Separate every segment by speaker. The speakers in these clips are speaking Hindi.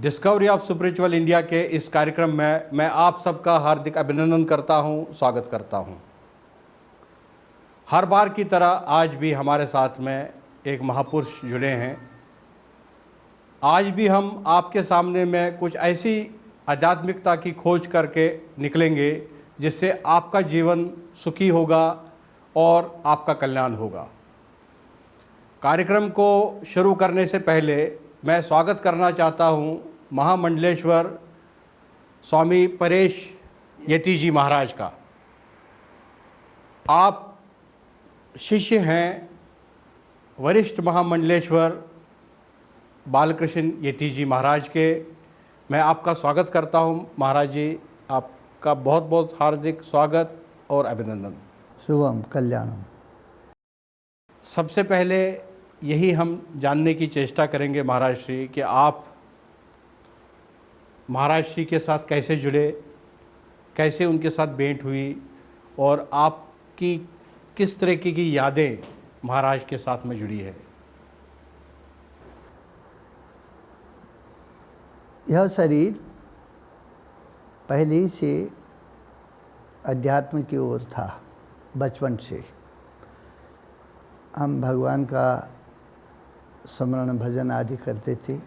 Speaker 1: डिस्कवरी ऑफ स्पिरिचुअल इंडिया के इस कार्यक्रम में मैं आप सबका हार्दिक अभिनंदन करता हूं, स्वागत करता हूं। हर बार की तरह आज भी हमारे साथ में एक महापुरुष जुड़े हैं। आज भी हम आपके सामने में कुछ ऐसी आध्यात्मिकता की खोज करके निकलेंगे जिससे आपका जीवन सुखी होगा और आपका कल्याण होगा। कार्यक्रम को शुरू करने से पहले मैं स्वागत करना चाहता हूं महामंडलेश्वर स्वामी परेश यति जी महाराज का। आप शिष्य हैं वरिष्ठ महामंडलेश्वर बालकृष्ण यति जी महाराज के। मैं आपका स्वागत करता हूं महाराज जी, आपका बहुत बहुत हार्दिक स्वागत और अभिनंदन।
Speaker 2: शुभम कल्याणम।
Speaker 1: सबसे पहले यही हम जानने की चेष्टा करेंगे महाराज श्री कि आप महाराज श्री के साथ कैसे जुड़े, कैसे उनके साथ भेंट हुई और आपकी किस तरीके की यादें महाराज के साथ में जुड़ी है।
Speaker 2: यह शरीर पहले से अध्यात्म की ओर था। बचपन से हम भगवान का स्मरण भजन आदि करते थे।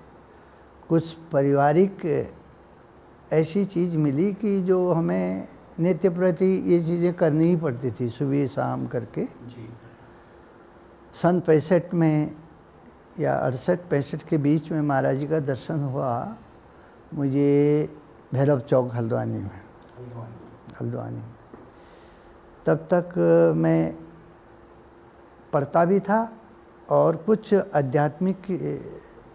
Speaker 2: कुछ पारिवारिक ऐसी चीज़ मिली कि जो हमें नित्य प्रति ये चीज़ें करनी ही पड़ती थी, सुबह शाम करके। सन 65 में या 68-65 के बीच में महाराज जी का दर्शन हुआ मुझे भैरव चौक हल्द्वानी में। तब तक मैं पढ़ता भी था और कुछ आध्यात्मिक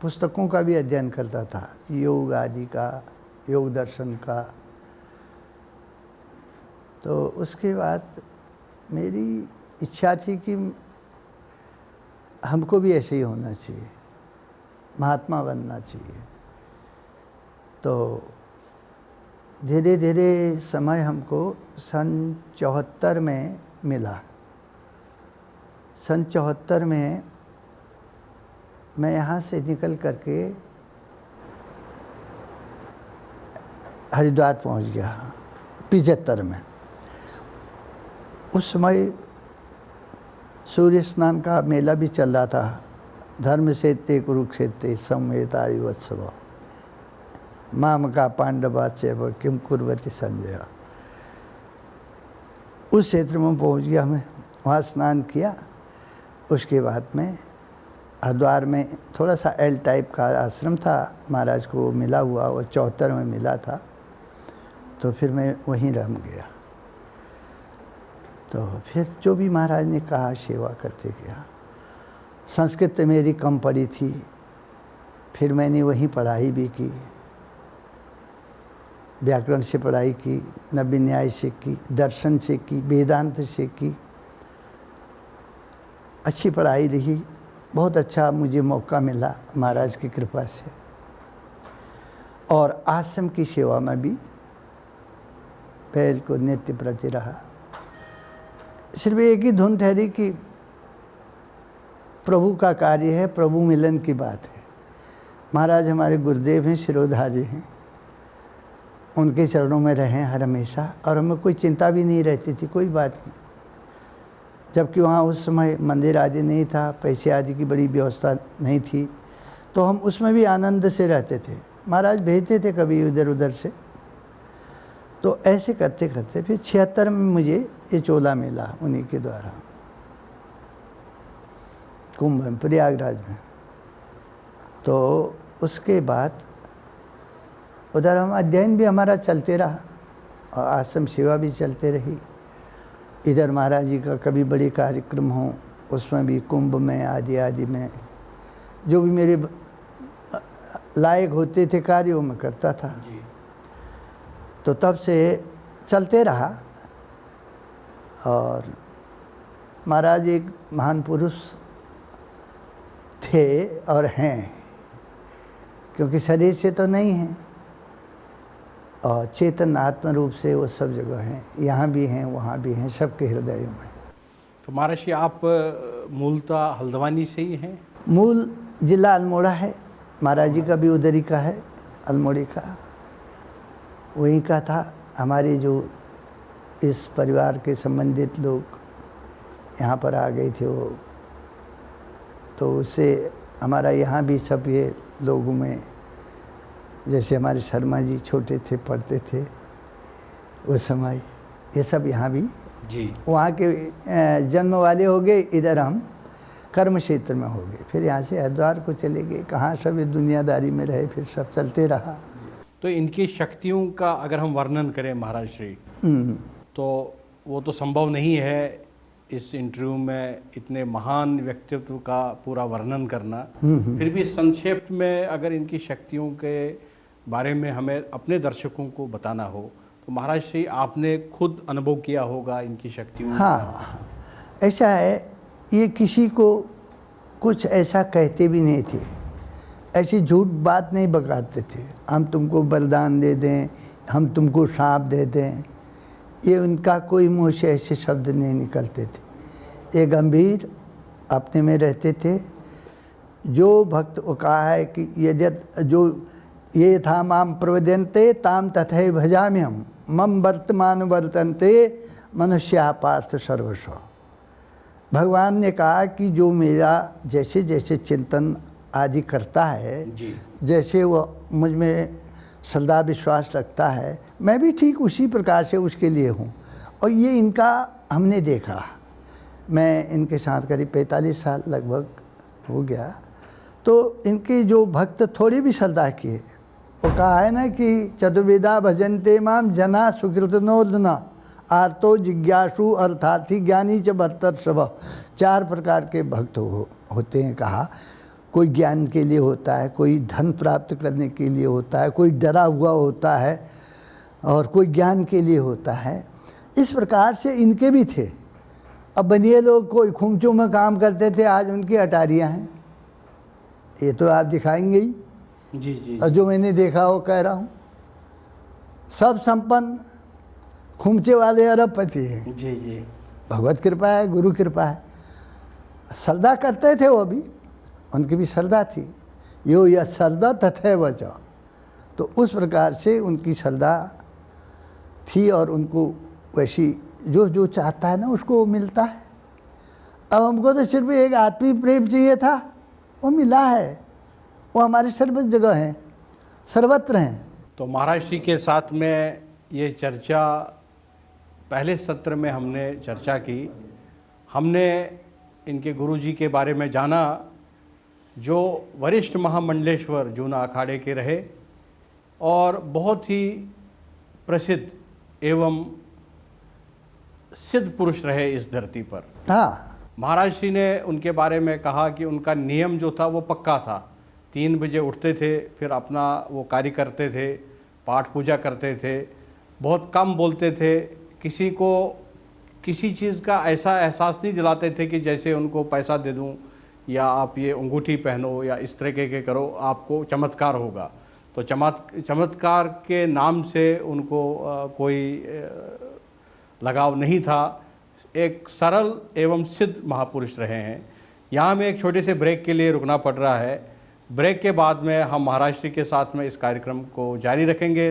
Speaker 2: पुस्तकों का भी अध्ययन करता था, योग आदि का, योग दर्शन का। तो उसके बाद मेरी इच्छा थी कि हमको भी ऐसे ही होना चाहिए, महात्मा बनना चाहिए। तो धीरे धीरे समय हमको सन 74 में मिला। सन 74 में मैं यहाँ से निकल करके हरिद्वार पहुँच गया 75 में। उस समय सूर्य स्नान का मेला भी चल रहा था। धर्म सेते कुरुक्षेत्रे संवेता युवत्सव माम का पांडवाचैव किम कुर्वति संजय। उस क्षेत्र में पहुँच गया मैं, वहाँ स्नान किया। उसके बाद में हरिद्वार में थोड़ा सा एल टाइप का आश्रम था, महाराज को मिला हुआ, वो 74 में मिला था। तो फिर मैं वहीं रह गया। तो फिर जो भी महाराज ने कहा सेवा करते गया। संस्कृत मेरी कम पड़ी थी, फिर मैंने वहीं पढ़ाई भी की, व्याकरण से पढ़ाई की, नव्य न्याय से की, दर्शन से की, वेदांत से की। अच्छी पढ़ाई रही, बहुत अच्छा मुझे मौका मिला महाराज की कृपा से। और आश्रम की सेवा में भी बिल्कुल नित्य प्रति रहा। सिर्फ एक ही धुन ठहरी कि प्रभु का कार्य है, प्रभु मिलन की बात है। महाराज हमारे गुरुदेव हैं, शिरोधारी हैं, उनके चरणों में रहें हर हमेशा। और हमें कोई चिंता भी नहीं रहती थी, कोई बात नहीं। जबकि वहाँ उस समय मंदिर आदि नहीं था, पैसे आदि की बड़ी व्यवस्था नहीं थी, तो हम उसमें भी आनंद से रहते थे। महाराज भेजते थे कभी इधर उधर से। तो ऐसे करते करते फिर 76 में मुझे ये चोला मिला उन्हीं के द्वारा, कुंभ में, प्रयागराज में। तो उसके बाद उधर हम अध्ययन भी हमारा चलते रहा और आश्रम सेवा भी चलते रही। इधर महाराज जी का कभी बड़े कार्यक्रम हो, उसमें भी कुंभ में आदि आदि में जो भी मेरे लायक होते थे कार्यों में करता था। तो तब से चलते रहा। और महाराज एक महान पुरुष थे और हैं, क्योंकि शरीर से तो नहीं हैं और चेतन आत्म रूप से वो सब जगह हैं, यहाँ भी हैं वहाँ भी हैं, सबके हृदयों में।
Speaker 1: तो महाराज जी आप मूलतः हल्द्वानी से ही हैं?
Speaker 2: मूल जिला अल्मोड़ा है, महाराज जी का भी उधर ही का है। अल्मोड़ी का, वहीं का था। हमारे जो इस परिवार के संबंधित लोग यहाँ पर आ गए थे वो, तो उससे हमारा यहाँ भी सब ये लोगों में, जैसे हमारे शर्मा जी छोटे थे, पढ़ते थे उस समय, ये सब यहाँ भी
Speaker 1: जी
Speaker 2: वहाँ के जन्म वाले हो गए। इधर हम कर्म क्षेत्र में हो गए, फिर यहाँ से हरिद्वार को चले गए। कहाँ सब ये दुनियादारी में रहे, फिर सब चलते रहा।
Speaker 1: तो इनकी शक्तियों का अगर हम वर्णन करें महाराज श्री, तो वो तो संभव नहीं है इस इंटरव्यू में इतने महान व्यक्तित्व का पूरा वर्णन करना। फिर भी संक्षेप में अगर इनकी शक्तियों के बारे में हमें अपने दर्शकों को बताना हो, तो महाराज श्री आपने खुद अनुभव किया होगा इनकी शक्तियों का।
Speaker 2: हाँ, ऐसा है, ये किसी को कुछ ऐसा कहते भी नहीं थे, ऐसी झूठ बात नहीं बकाते थे, हम तुमको वरदान दे दें, हम तुमको सांप दे दें, ये उनका कोई मुँह से ऐसे शब्द नहीं निकलते थे। ये गंभीर अपने में रहते थे। जो भक्त को कहा है कि यदि जो ये था माम प्रवदन्ते ताम तथैव भजाम्यहम् मम वर्तमान वर्तन्ते मनुष्या पार्थ सर्वस्व। भगवान ने कहा कि जो मेरा जैसे जैसे चिंतन आदि करता है, जैसे वो मुझ में श्रद्धा विश्वास रखता है, मैं भी ठीक उसी प्रकार से उसके लिए हूँ। और ये इनका हमने देखा, मैं इनके साथ करीब 45 साल लगभग हो गया। तो इनके जो भक्त थोड़ी भी श्रद्धा किए, वो कहा है ना कि चतुर्विधा भजन्ते माम जना सुकृतनोदना आर्तो जिज्ञासु अर्थार्थी ज्ञानी च बहत्तर सब। 4 प्रकार के भक्त होते हैं कहा। कोई ज्ञान के लिए होता है, कोई धन प्राप्त करने के लिए होता है, कोई डरा हुआ होता है, और कोई ज्ञान के लिए होता है। इस प्रकार से इनके भी थे। अब बनिए लोग कोई खुमचों में काम करते थे, आज उनकी अटारियाँ हैं, ये तो आप दिखाएंगे ही।
Speaker 1: जी।
Speaker 2: और जो मैंने देखा वो कह रहा हूँ, सब संपन्न खुमचे वाले अरबपति हैं।
Speaker 1: जी।
Speaker 2: भगवत कृपा है, गुरु कृपा है। श्रद्धा करते थे वो भी, उनकी भी श्रद्धा थी। यो यह श्रद्धा तथैव च। तो उस प्रकार से उनकी श्रद्धा थी, और उनको वैसी जो जो चाहता है ना उसको मिलता है। अब हमको तो सिर्फ एक आत्मीय प्रेम चाहिए था, वो मिला है। वो हमारे सर्व जगह हैं, सर्वत्र हैं।
Speaker 1: तो महाराज श्री के साथ में ये चर्चा पहले सत्र में हमने चर्चा की। हमने इनके गुरुजी के बारे में जाना, जो वरिष्ठ महामंडलेश्वर जूना अखाड़े के रहे और बहुत ही प्रसिद्ध एवं सिद्ध पुरुष रहे इस धरती पर।
Speaker 2: हाँ,
Speaker 1: महाराज श्री ने उनके बारे में कहा कि उनका नियम जो था वो पक्का था। 3 बजे उठते थे, फिर अपना वो कार्य करते थे, पाठ पूजा करते थे, बहुत कम बोलते थे, किसी को किसी चीज़ का ऐसा एहसास नहीं दिलाते थे कि जैसे उनको पैसा दे दूं या आप ये अंगूठी पहनो या इस तरह के करो आपको चमत्कार होगा। तो चमत्कार के नाम से उनको कोई लगाव नहीं था। एक सरल एवं सिद्ध महापुरुष रहे हैं। यहाँ में एक छोटे से ब्रेक के लिए रुकना पड़ रहा है। ब्रेक के बाद में हम महाराज श्री के साथ में इस कार्यक्रम को जारी रखेंगे।